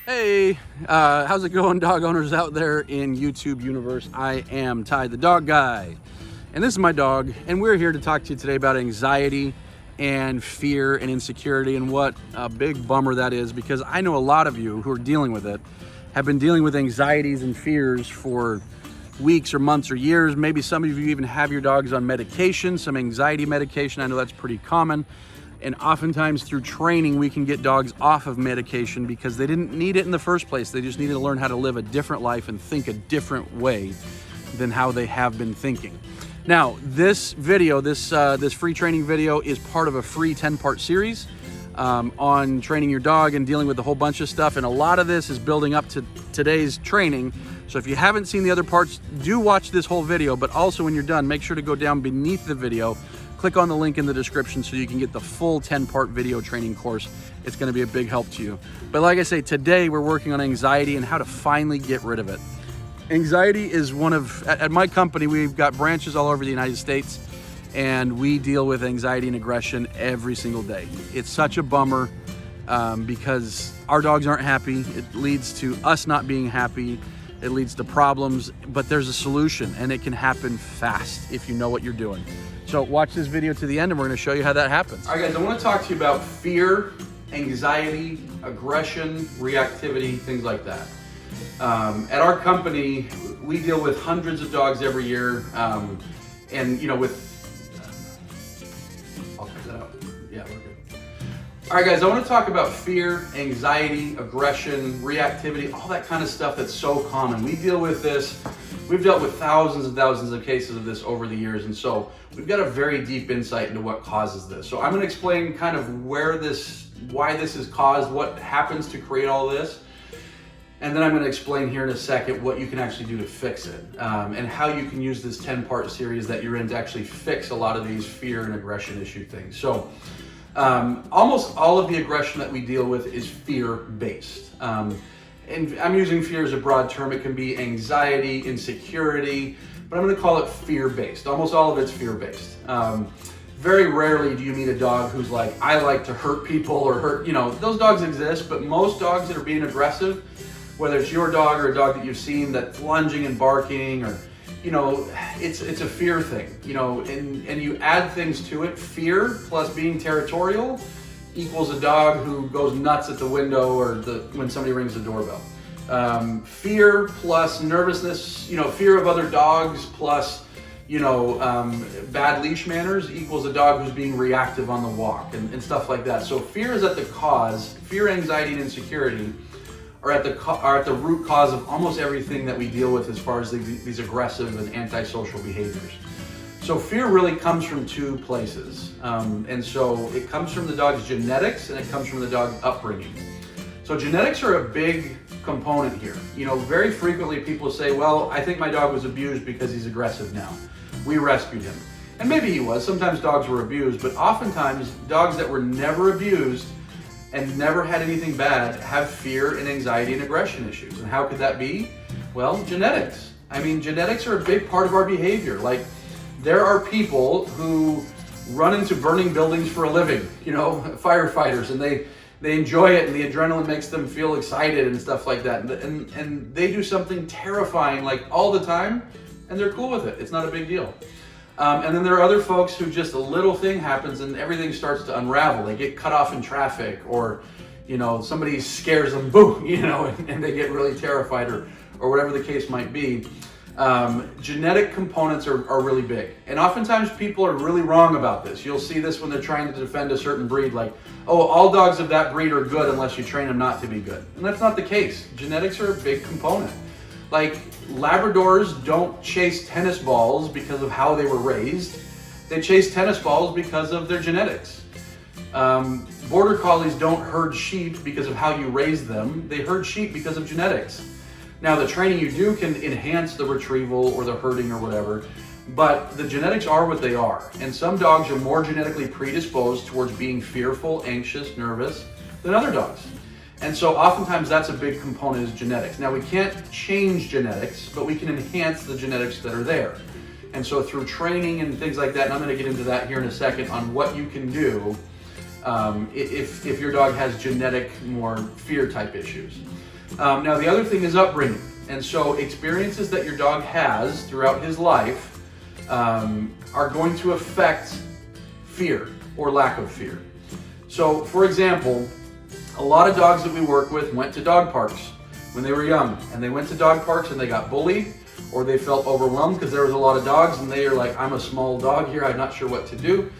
Hey, how's it going, dog owners out there in YouTube universe? I am Ty, the dog guy, and this is my dog, and we're here to talk to you today about anxiety and fear and insecurity, and what a big bummer that is, because I know a lot of you who are dealing with it have been dealing with anxieties and fears for weeks or months or years. Maybe some of you even have your dogs on medication, some anxiety medication. I know that's pretty common. And oftentimes through training, we can get dogs off of medication because they didn't need it in the first place. They just needed to learn how to live a different life and think a different way than how they have been thinking. Now, this video, this free training video is part of a free 10-part series on training your dog and dealing with a whole bunch of stuff. And a lot of this is building up to today's training. So if you haven't seen the other parts, do watch this whole video, but also when you're done, make sure to go down beneath the video, click on the link in the description so you can get the full 10-part video training course. It's gonna be a big help to you. But like I say, today we're working on anxiety and how to finally get rid of it. Anxiety is one of, at my company, we've got branches all over the United States, and we deal with anxiety and aggression every single day. It's such a bummer because our dogs aren't happy. It leads to us not being happy. It leads to problems, but there's a solution, and it can happen fast if you know what you're doing. So watch this video to the end, and we're gonna show you how that happens. All right, guys, I wanna talk to you about fear, anxiety, aggression, reactivity, things like that. At our company, we deal with hundreds of dogs every year, and you know, I'll cut that out. Yeah, we're good. All right, guys, I want to talk about fear, anxiety, aggression, reactivity, all that kind of stuff that's so common. We deal with this. We've dealt with thousands and thousands of cases of this over the years, and so we've got a very deep insight into what causes this. So I'm going to explain kind of why this is caused, what happens to create all this, and then I'm going to explain here in a second what you can actually do to fix it, and how you can use this 10-part series that you're in to actually fix a lot of these fear and aggression issue things. So almost all of the aggression that we deal with is fear-based. And I'm using fear as a broad term. It can be anxiety, insecurity, but I'm going to call it fear-based. Almost all of it's fear-based. Very rarely do you meet a dog who's like, I like to hurt people or hurt, you know, those dogs exist, but most dogs that are being aggressive, whether it's your dog or a dog that you've seen that's lunging and barking, or, you know, it's a fear thing, you know, and you add things to it. Fear plus being territorial equals a dog who goes nuts at the window or when somebody rings the doorbell. Fear plus nervousness, you know, fear of other dogs plus, you know, bad leash manners equals a dog who's being reactive on the walk and stuff like that. So fear is at the cause. Fear, anxiety, and insecurity are at the root cause of almost everything that we deal with as far as these aggressive and antisocial behaviors. So fear really comes from two places. And so it comes from the dog's genetics and it comes from the dog's upbringing. So genetics are a big component here. You know, very frequently people say, well, I think my dog was abused because he's aggressive now. We rescued him. And maybe he was. Sometimes dogs were abused, but oftentimes dogs that were never abused and never had anything bad have fear and anxiety and aggression issues. And how could that be? Well, genetics. I mean, genetics are a big part of our behavior. Like, there are people who run into burning buildings for a living, you know, firefighters, and they enjoy it, and the adrenaline makes them feel excited and stuff like that. And they do something terrifying like all the time, and they're cool with it. It's not a big deal. And then there are other folks who just a little thing happens and everything starts to unravel. They get cut off in traffic, or, you know, somebody scares them, boom, you know, and they get really terrified, or whatever the case might be. Genetic components are really big. And oftentimes people are really wrong about this. You'll see this when they're trying to defend a certain breed, like, oh, all dogs of that breed are good unless you train them not to be good. And that's not the case. Genetics are a big component. Like, Labradors don't chase tennis balls because of how they were raised. They chase tennis balls because of their genetics. Border Collies don't herd sheep because of how you raise them. They herd sheep because of genetics. Now, the training you do can enhance the retrieval or the herding or whatever, but the genetics are what they are. And some dogs are more genetically predisposed towards being fearful, anxious, nervous than other dogs. And so oftentimes that's a big component is genetics. Now, we can't change genetics, but we can enhance the genetics that are there. And so through training and things like that, and I'm going to get into that here in a second on what you can do if your dog has genetic, more fear type issues. Now the other thing is upbringing. And so experiences that your dog has throughout his life are going to affect fear or lack of fear. So for example, a lot of dogs that we work with went to dog parks when they were young, and they went to dog parks and they got bullied, or they felt overwhelmed because there was a lot of dogs and they are like, I'm a small dog here, I'm not sure what to do.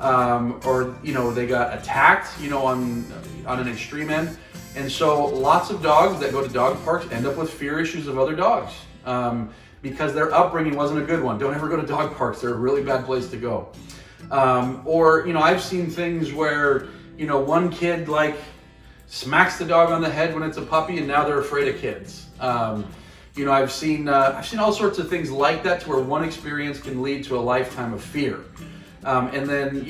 Or they got attacked, on an extreme end. And so lots of dogs that go to dog parks end up with fear issues of other dogs because their upbringing wasn't a good one. Don't ever go to dog parks, they're a really bad place to go. Or I've seen things where, one kid like smacks the dog on the head when it's a puppy and now they're afraid of kids. I've seen all sorts of things like that, to where one experience can lead to a lifetime of fear. And then,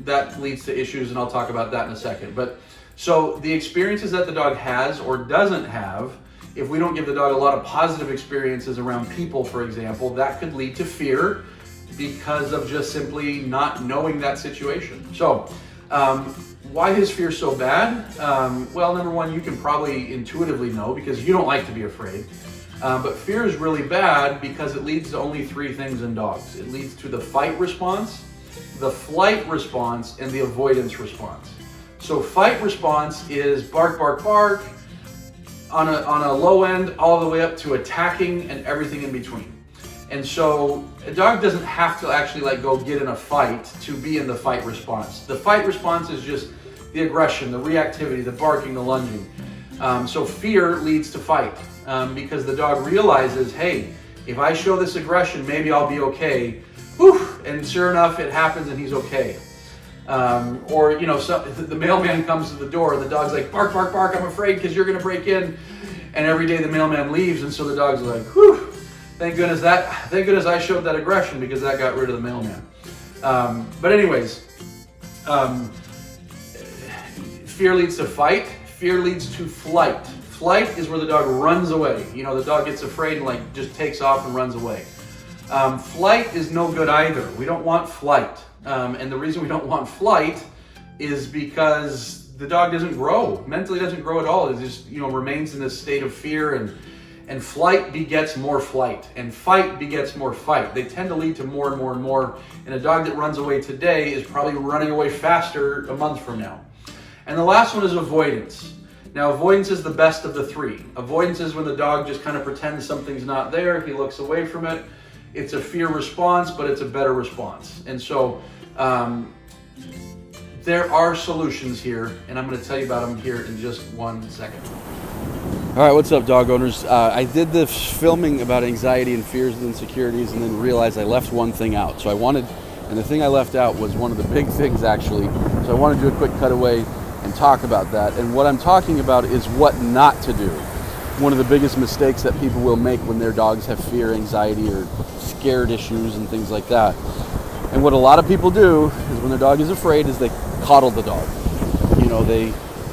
that leads to issues, and I'll talk about that in a second. But so the experiences that the dog has or doesn't have, if we don't give the dog a lot of positive experiences around people, for example, that could lead to fear because of just simply not knowing that situation. So why is fear so bad? Well, number one, you can probably intuitively know because you don't like to be afraid. But fear is really bad because it leads to only three things in dogs. It leads to the fight response, the flight response, and the avoidance response. So fight response is bark, bark, bark, on a low end, all the way up to attacking and everything in between. And so a dog doesn't have to actually go get in a fight to be in the fight response. The fight response is just the aggression, the reactivity, the barking, the lunging. So fear leads to fight because the dog realizes, hey, if I show this aggression, maybe I'll be okay. Whew, and sure enough, it happens and he's okay. Or the mailman comes to the door and the dog's like, bark, bark, bark, I'm afraid because you're gonna break in. And every day the mailman leaves, and so the dog's like, whew, thank goodness I showed that aggression because that got rid of the mailman. But anyways, fear leads to fight, fear leads to flight. Flight is where the dog runs away. The dog gets afraid and just takes off and runs away. Flight is no good either. We don't want flight. And the reason we don't want flight is because the dog doesn't grow, mentally doesn't grow at all. It just, remains in this state of fear, and flight begets more flight, and fight begets more fight. They tend to lead to more and more and more. And a dog that runs away today is probably running away faster a month from now. And the last one is avoidance. Now, avoidance is the best of the three. Avoidance is when the dog just kind of pretends something's not there. He looks away from it. It's a fear response, but it's a better response. And so there are solutions here, and I'm going to tell you about them here in just 1 second. All right, what's up, dog owners? I did this filming about anxiety and fears and insecurities, and then realized I left one thing out. And the thing I left out was one of the big things, actually. So I want to do a quick cutaway and talk about that. And what I'm talking about is what not to do. One of the biggest mistakes that people will make when their dogs have fear, anxiety, or scared issues and things like that. And what a lot of people do is when their dog is afraid is they coddle the dog.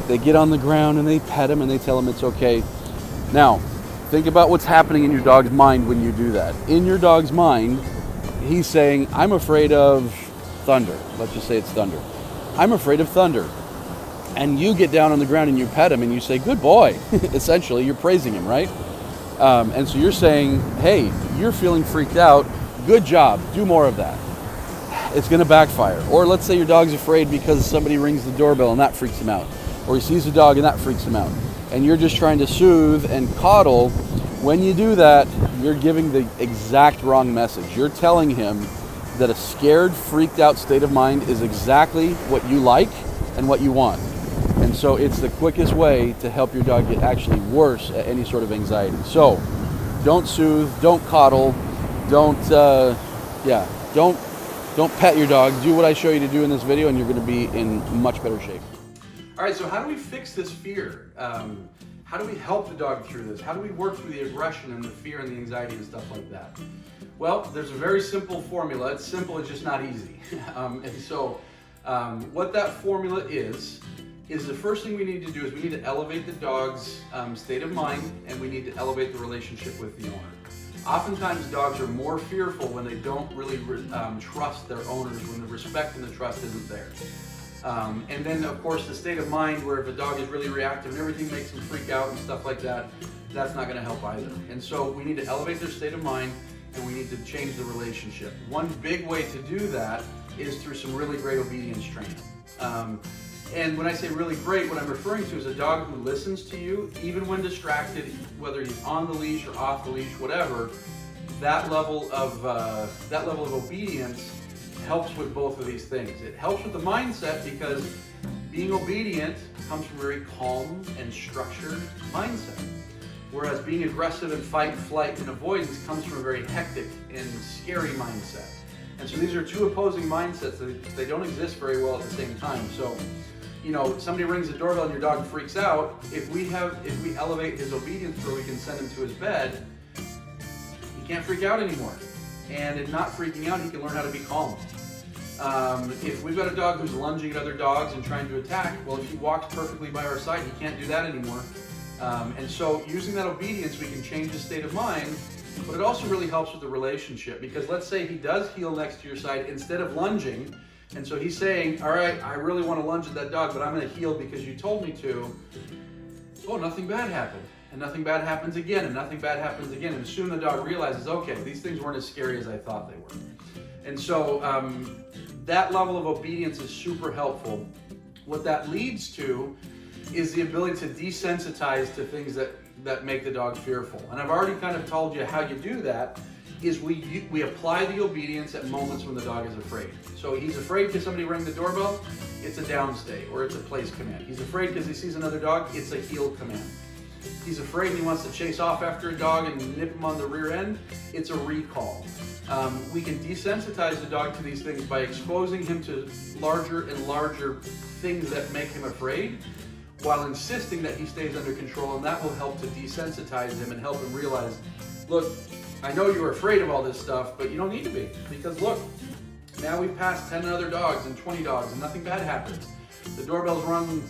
They get on the ground and they pet him and they tell him it's okay. Now, think about what's happening in your dog's mind when you do that. In your dog's mind, he's saying, I'm afraid of thunder. Let's just say it's thunder. I'm afraid of thunder. And you get down on the ground and you pet him and you say, good boy. Essentially, you're praising him, right? And so you're saying, hey, you're feeling freaked out. Good job. Do more of that. It's going to backfire. Or let's say your dog's afraid because somebody rings the doorbell and that freaks him out. Or he sees a dog and that freaks him out. And you're just trying to soothe and coddle. When you do that, you're giving the exact wrong message. You're telling him that a scared, freaked out state of mind is exactly what you like and what you want. And so it's the quickest way to help your dog get actually worse at any sort of anxiety. So don't soothe, don't coddle, don't pet your dog. Do what I show you to do in this video and you're going to be in much better shape. All right, so how do we fix this fear? How do we help the dog through this? How do we work through the aggression and the fear and the anxiety and stuff like that? Well, there's a very simple formula. It's simple, it's just not easy. What that formula is the first thing we need to do is we need to elevate the dog's state of mind, and we need to elevate the relationship with the owner. Oftentimes dogs are more fearful when they don't really trust their owners, when the respect and the trust isn't there. And then of course the state of mind, where if a dog is really reactive and everything makes them freak out and stuff like that, that's not going to help either. And so we need to elevate their state of mind, and we need to change the relationship. One big way to do that is through some really great obedience training. And when I say really great, what I'm referring to is a dog who listens to you, even when distracted, whether he's on the leash or off the leash, whatever. That level of obedience helps with both of these things. It helps with the mindset, because being obedient comes from a very calm and structured mindset. Whereas being aggressive and fight, flight, and avoidance comes from a very hectic and scary mindset. And so these are two opposing mindsets that they don't exist very well at the same time. So, you know, somebody rings the doorbell and your dog freaks out. If we elevate his obedience where we can send him to his bed, he can't freak out anymore. And in not freaking out, he can learn how to be calm. If we've got a dog who's lunging at other dogs and trying to attack, well, if he walks perfectly by our side, he can't do that anymore. And so using that obedience, we can change his state of mind, but it also really helps with the relationship, because let's say he does heel next to your side instead of lunging, and so he's saying, all right, I really want to lunge at that dog, but I'm going to heel because you told me to. Oh, nothing bad happened. And nothing bad happens again, and nothing bad happens again. And soon the dog realizes, okay, these things weren't as scary as I thought they were. And so that level of obedience is super helpful. What that leads to is the ability to desensitize to things that make the dog fearful. And I've already kind of told you how you do that. Is we apply the obedience at moments when the dog is afraid. So he's afraid because somebody rang the doorbell, it's a downstay or it's a place command. He's afraid because he sees another dog, it's a heel command. He's afraid and he wants to chase off after a dog and nip him on the rear end, it's a recall. We can desensitize the dog to these things by exposing him to larger and larger things that make him afraid, while insisting that he stays under control, and that will help to desensitize him and help him realize, look, I know you're afraid of all this stuff, but you don't need to be, because look, now we've passed 10 other dogs and 20 dogs and nothing bad happens. The doorbell's rung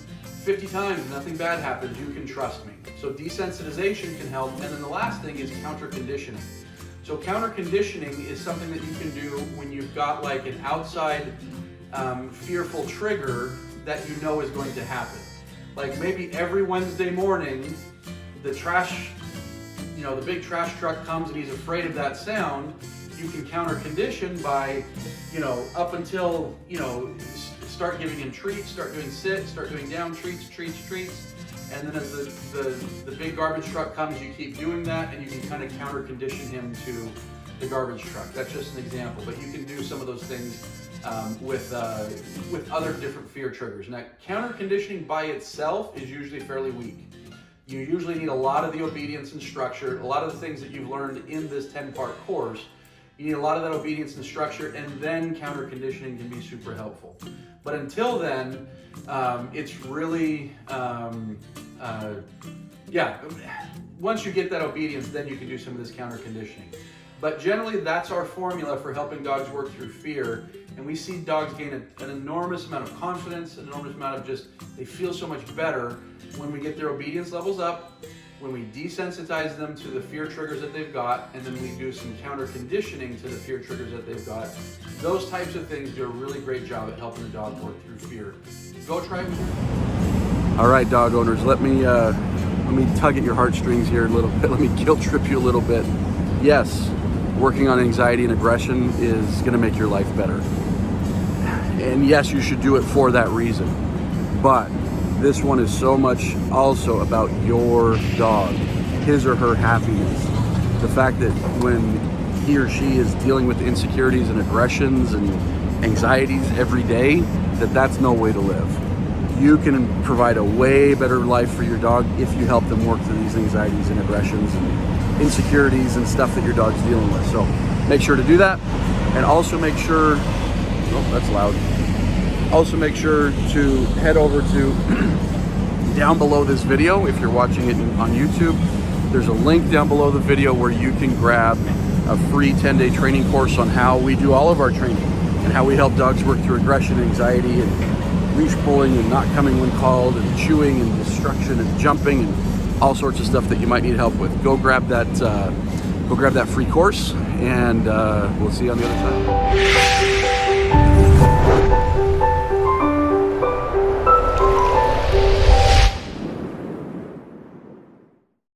50 times and nothing bad happens, you can trust me. So desensitization can help. And then the last thing is counter conditioning. So counter conditioning is something that you can do when you've got like an outside fearful trigger that you know is going to happen. Like maybe every Wednesday morning, the big trash truck comes and he's afraid of that sound. You can counter condition by, up until, start giving him treats, start doing sit, start doing down treats. And then as the big garbage truck comes, you keep doing that, and you can kind of counter condition him to the garbage truck. That's just an example, but you can do some of those things with other different fear triggers. Now, counter conditioning by itself is usually fairly weak. You usually need a lot of the obedience and structure, a lot of the things that you've learned in this 10-part course. You need a lot of that obedience and structure, and then counter conditioning can be super helpful. But until then, it's really, once you get that obedience, then you can do some of this counter conditioning. But generally, that's our formula for helping dogs work through fear. And we see dogs gain an enormous amount of confidence, an enormous amount of they feel so much better when we get their obedience levels up, when we desensitize them to the fear triggers that they've got, and then we do some counter conditioning to the fear triggers that they've got. Those types of things do a really great job at helping the dog work through fear. Go try it with your dog. All right, dog owners, let me tug at your heartstrings here a little bit. Let me guilt trip you a little bit. Yes, working on anxiety and aggression is going to make your life better. And yes, you should do it for that reason. But this one is so much also about your dog, his or her happiness. The fact that when he or she is dealing with insecurities and aggressions and anxieties every day, that's no way to live. You can provide a way better life for your dog if you help them work through these anxieties and aggressions and insecurities and stuff that your dog's dealing with. So make sure to do that. And also make sure, oh, that's loud. Also make sure to head over to down below this video. If you're watching it on YouTube, there's a link down below the video where you can grab a free 10-day training course on how we do all of our training and how we help dogs work through aggression, anxiety, and leash pulling and not coming when called, and chewing and destruction and jumping and all sorts of stuff that you might need help with. Go grab that free course, and we'll see you on the other side.